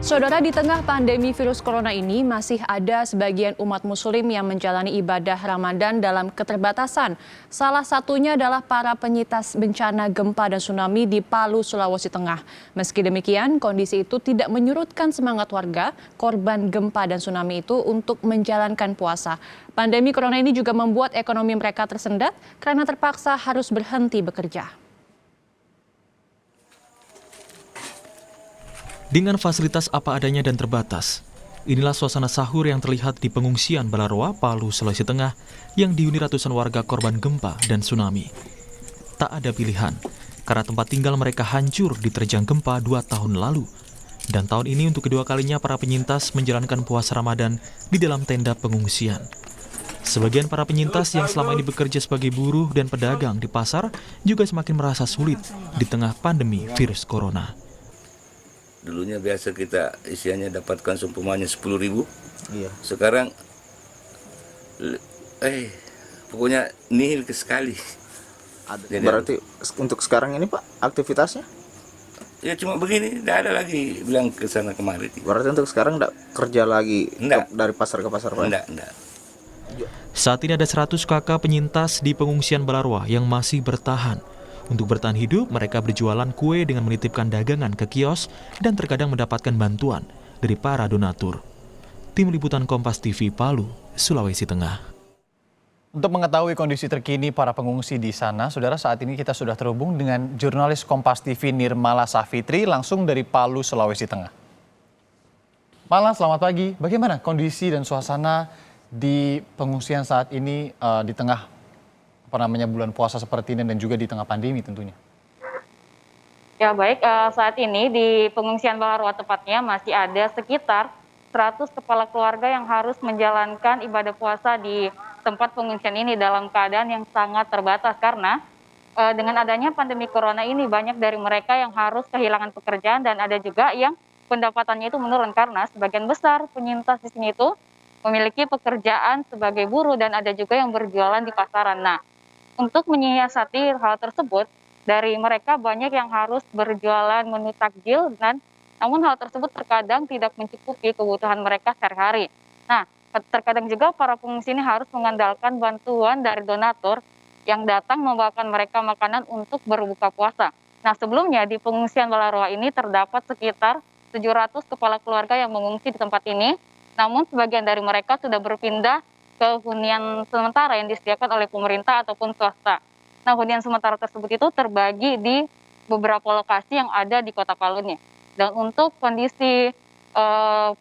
Saudara, di tengah pandemi virus corona ini masih ada sebagian umat muslim yang menjalani ibadah Ramadan dalam keterbatasan. Salah satunya adalah para penyintas bencana gempa dan tsunami di Palu, Sulawesi Tengah. Meski demikian, kondisi itu tidak menyurutkan semangat warga korban gempa dan tsunami itu untuk menjalankan puasa. Pandemi corona ini juga membuat ekonomi mereka tersendat karena terpaksa harus berhenti bekerja. Dengan fasilitas apa adanya dan terbatas, inilah suasana sahur yang terlihat di pengungsian Balaroa, Palu, Sulawesi Tengah yang dihuni ratusan warga korban gempa dan tsunami. Tak ada pilihan, karena tempat tinggal mereka hancur diterjang gempa 2 tahun lalu. Dan tahun ini untuk kedua kalinya para penyintas menjalankan puasa Ramadan di dalam tenda pengungsian. Sebagian para penyintas yang selama ini bekerja sebagai buruh dan pedagang di pasar juga semakin merasa sulit di tengah pandemi virus corona. Dulunya biasa kita isiannya dapatkan seumpamanya 10.000. Iya. Sekarang pokoknya nihil sekali. Jadi, berarti untuk sekarang ini Pak aktivitasnya? Ya cuma begini, tidak ada lagi bilang ke sana kemari. Berarti untuk sekarang enggak kerja lagi dari pasar ke pasar Pak? Enggak. Saat ini ada 100 kakak penyintas di pengungsian Balaroa yang masih bertahan. Untuk bertahan hidup, mereka berjualan kue dengan menitipkan dagangan ke kios dan terkadang mendapatkan bantuan dari para donatur. Tim Liputan Kompas TV Palu, Sulawesi Tengah. Untuk mengetahui kondisi terkini para pengungsi di sana, saudara, saat ini kita sudah terhubung dengan jurnalis Kompas TV Nirmala Safitri langsung dari Palu, Sulawesi Tengah. Mala, selamat pagi. Bagaimana kondisi dan suasana di pengungsian saat ini di tengah bulan puasa seperti ini dan juga di tengah pandemi tentunya? Ya baik, saat ini di pengungsian Balaroa tepatnya masih ada sekitar 100 kepala keluarga yang harus menjalankan ibadah puasa di tempat pengungsian ini dalam keadaan yang sangat terbatas karena dengan adanya pandemi corona ini banyak dari mereka yang harus kehilangan pekerjaan dan ada juga yang pendapatannya itu menurun karena sebagian besar penyintas di sini itu memiliki pekerjaan sebagai buruh dan ada juga yang berjualan di pasaran. Nah, untuk menyiasati hal tersebut, dari mereka banyak yang harus berjualan menu takjil dan namun hal tersebut terkadang tidak mencukupi kebutuhan mereka sehari-hari. Nah, terkadang juga para pengungsi ini harus mengandalkan bantuan dari donatur yang datang membawakan mereka makanan untuk berbuka puasa. Nah, sebelumnya di pengungsian Balaroa ini terdapat sekitar 700 kepala keluarga yang mengungsi di tempat ini, namun sebagian dari mereka sudah berpindah ke hunian sementara yang disediakan oleh pemerintah ataupun swasta. Nah, hunian sementara tersebut itu terbagi di beberapa lokasi yang ada di Kota Palu nih. Dan untuk kondisi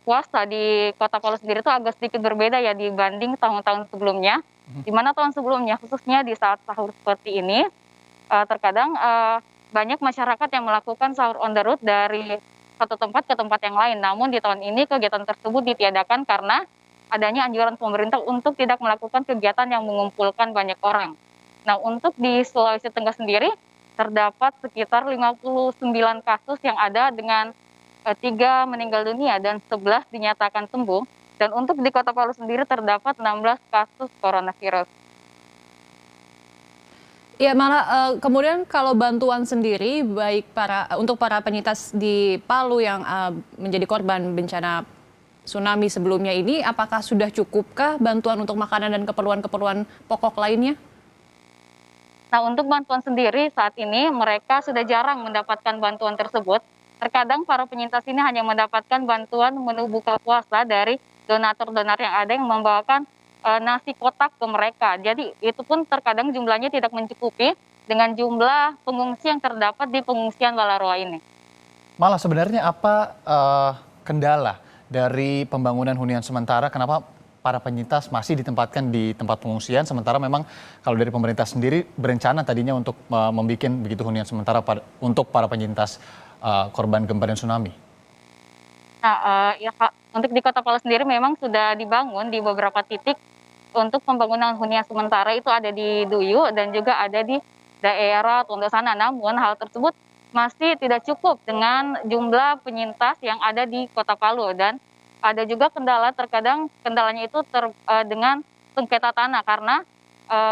puasa di Kota Palu sendiri itu agak sedikit berbeda ya dibanding tahun-tahun sebelumnya. Di mana tahun sebelumnya khususnya di saat sahur seperti ini, terkadang banyak masyarakat yang melakukan sahur on the road dari satu tempat ke tempat yang lain. Namun di tahun ini kegiatan tersebut ditiadakan karena adanya anjuran pemerintah untuk tidak melakukan kegiatan yang mengumpulkan banyak orang. Nah, untuk di Sulawesi Tengah sendiri terdapat sekitar 59 kasus yang ada dengan 3 meninggal dunia dan 11 dinyatakan sembuh. Dan untuk di Kota Palu sendiri terdapat 16 kasus coronavirus. Ya, malah kemudian kalau bantuan sendiri baik untuk para penyintas di Palu yang menjadi korban bencana tsunami sebelumnya ini, apakah sudah cukupkah bantuan untuk makanan dan keperluan-keperluan pokok lainnya? Nah, untuk bantuan sendiri saat ini mereka sudah jarang mendapatkan bantuan tersebut. Terkadang para penyintas ini hanya mendapatkan bantuan menu buka puasa dari donatur-donatur yang ada yang membawakan nasi kotak ke mereka. Jadi itu pun terkadang jumlahnya tidak mencukupi dengan jumlah pengungsi yang terdapat di pengungsian Balaroa ini. Malah sebenarnya apa kendala dari pembangunan hunian sementara, kenapa para penyintas masih ditempatkan di tempat pengungsian, sementara memang kalau dari pemerintah sendiri berencana tadinya untuk membuat begitu hunian sementara untuk para penyintas korban gempa dan tsunami? Nah, ya Kak, untuk di Kota Palu sendiri memang sudah dibangun di beberapa titik untuk pembangunan hunian sementara itu ada di Duyu dan juga ada di daerah Tondo sana. Namun hal tersebut masih tidak cukup dengan jumlah penyintas yang ada di Kota Palu dan ada juga kendala, terkadang kendalanya itu dengan sengketa tanah karena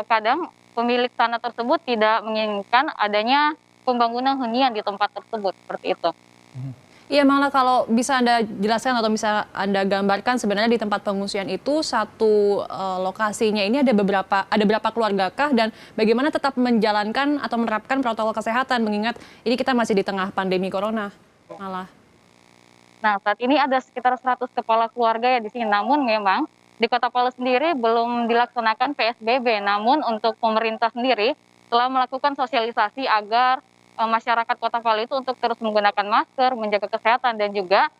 kadang pemilik tanah tersebut tidak menginginkan adanya pembangunan hunian di tempat tersebut seperti itu. Iya, malah kalau bisa Anda jelaskan atau bisa Anda gambarkan sebenarnya di tempat pengungsian itu satu lokasinya ini ada berapa keluargakah dan bagaimana tetap menjalankan atau menerapkan protokol kesehatan mengingat ini kita masih di tengah pandemi corona malah. Nah, saat ini ada sekitar 100 kepala keluarga ya di sini. Namun memang di Kota Palu sendiri belum dilaksanakan PSBB. Namun untuk pemerintah sendiri telah melakukan sosialisasi agar masyarakat Kota Palu itu untuk terus menggunakan masker, menjaga kesehatan, dan juga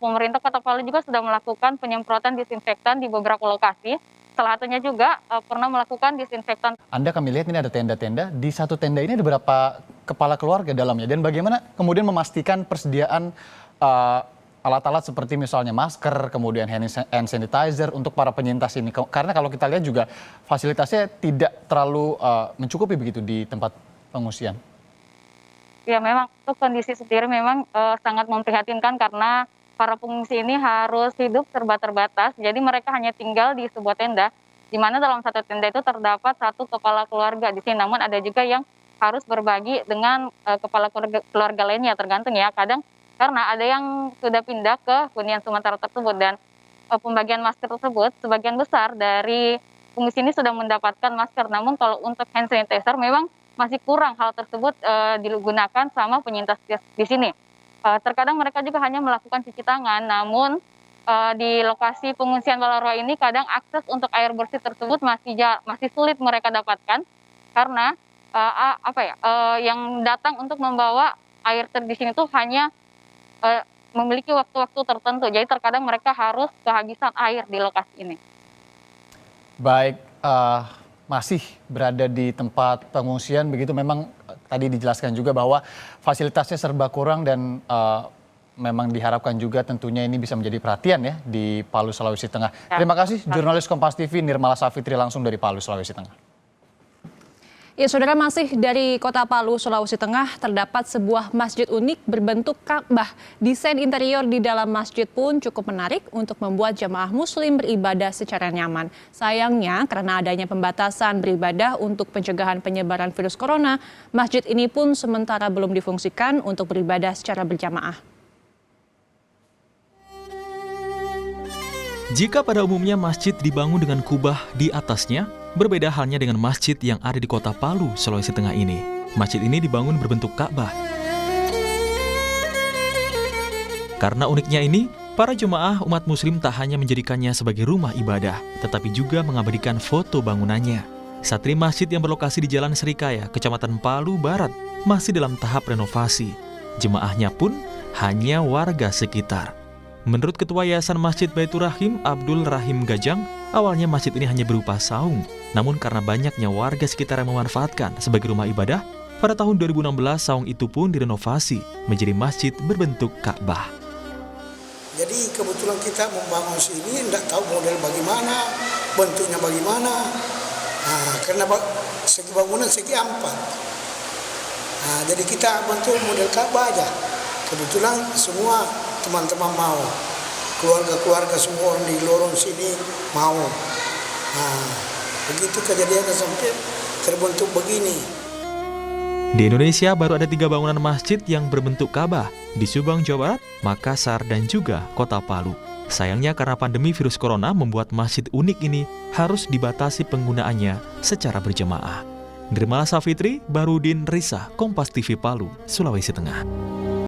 pemerintah Kota Palu juga sudah melakukan penyemprotan disinfektan di beberapa lokasi. Salah satunya juga pernah melakukan disinfektan. Anda kami lihat ini ada tenda-tenda, di satu tenda ini ada berapa kepala keluarga dalamnya dan bagaimana kemudian memastikan persediaan alat-alat seperti misalnya masker, kemudian hand sanitizer untuk para penyintas ini. Karena kalau kita lihat juga fasilitasnya tidak terlalu mencukupi begitu di tempat pengungsian. Ya memang untuk kondisi sendiri memang sangat memprihatinkan karena para pengungsi ini harus hidup serba terbatas. Jadi mereka hanya tinggal di sebuah tenda, di mana dalam satu tenda itu terdapat satu kepala keluarga di sini. Namun ada juga yang harus berbagi dengan kepala keluarga lainnya, tergantung ya. Kadang karena ada yang sudah pindah ke hunian sementara tersebut dan pembagian masker tersebut, sebagian besar dari pengungsi ini sudah mendapatkan masker. Namun kalau untuk hand sanitizer memang masih kurang hal tersebut digunakan sama penyintas di sini. Terkadang mereka juga hanya melakukan cuci tangan, namun di lokasi pengungsian Balaroa ini kadang akses untuk air bersih tersebut masih sulit mereka dapatkan karena yang datang untuk membawa air di sini tuh hanya memiliki waktu-waktu tertentu. Jadi terkadang mereka harus kehabisan air di lokasi ini. Baik, masih berada di tempat pengungsian begitu memang tadi dijelaskan juga bahwa fasilitasnya serba kurang dan memang diharapkan juga tentunya ini bisa menjadi perhatian ya di Palu, Sulawesi Tengah. Terima kasih jurnalis Kompas TV Nirmala Safitri langsung dari Palu, Sulawesi Tengah. Ya, saudara, masih dari Kota Palu, Sulawesi Tengah, terdapat sebuah masjid unik berbentuk Ka'bah. Desain interior di dalam masjid pun cukup menarik untuk membuat jemaah muslim beribadah secara nyaman. Sayangnya, karena adanya pembatasan beribadah untuk pencegahan penyebaran virus corona, masjid ini pun sementara belum difungsikan untuk beribadah secara berjamaah. Jika pada umumnya masjid dibangun dengan kubah di atasnya, berbeda halnya dengan masjid yang ada di Kota Palu, Sulawesi Tengah ini. Masjid ini dibangun berbentuk Ka'bah. Karena uniknya ini, para jemaah umat muslim tak hanya menjadikannya sebagai rumah ibadah, tetapi juga mengabadikan foto bangunannya. Satri masjid yang berlokasi di Jalan Serikaya, Kecamatan Palu Barat, masih dalam tahap renovasi. Jemaahnya pun hanya warga sekitar. Menurut Ketua Yayasan Masjid Baitur Rahim, Abdul Rahim Gajang, awalnya masjid ini hanya berupa saung. Namun karena banyaknya warga sekitar yang memanfaatkan sebagai rumah ibadah, pada tahun 2016 saung itu pun direnovasi menjadi masjid berbentuk Ka'bah. Jadi kebetulan kita membangun sini, tidak tahu model bagaimana, bentuknya bagaimana. Karena segi bangunan segi 4. Jadi kita bantu model Ka'bah aja. Kebetulan semua teman-teman mau, keluarga-keluarga semua orang di lorong sini mau. Begitu kejadiannya sampai terbentuk begini. Di Indonesia baru ada 3 bangunan masjid yang berbentuk Ka'bah, di Subang, Jawa Barat, Makassar, dan juga Kota Palu. Sayangnya karena pandemi virus corona membuat masjid unik ini harus dibatasi penggunaannya secara berjamaah. Nirmala Safitri, Barudin Risa, Kompas TV Palu, Sulawesi Tengah.